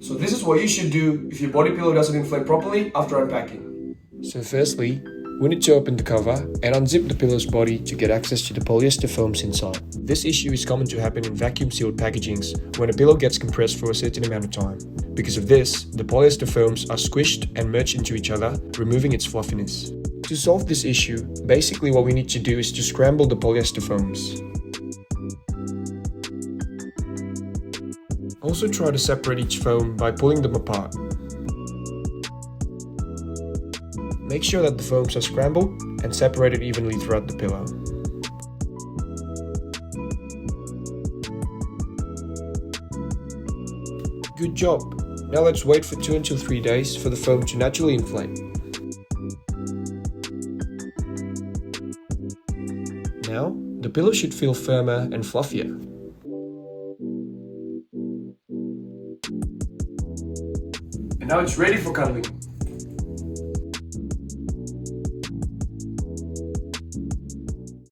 So this is what you should do if your body pillow doesn't inflate properly after unpacking. So firstly, we need to open the cover and unzip the pillow's body to get access to the polyester foams inside. This issue is common to happen in vacuum-sealed packagings when a pillow gets compressed for a certain amount of time. Because of this, the polyester foams are squished and merged into each other, removing its fluffiness. To solve this issue, basically what we need to do is to scramble the polyester foams. Also try to separate each foam by pulling them apart. Make sure that the foams are scrambled and separated evenly throughout the pillow. Good job! Now let's wait for 2 until 3 days for the foam to naturally inflate. Now, the pillow should feel firmer and fluffier. And now it's ready for cuddling.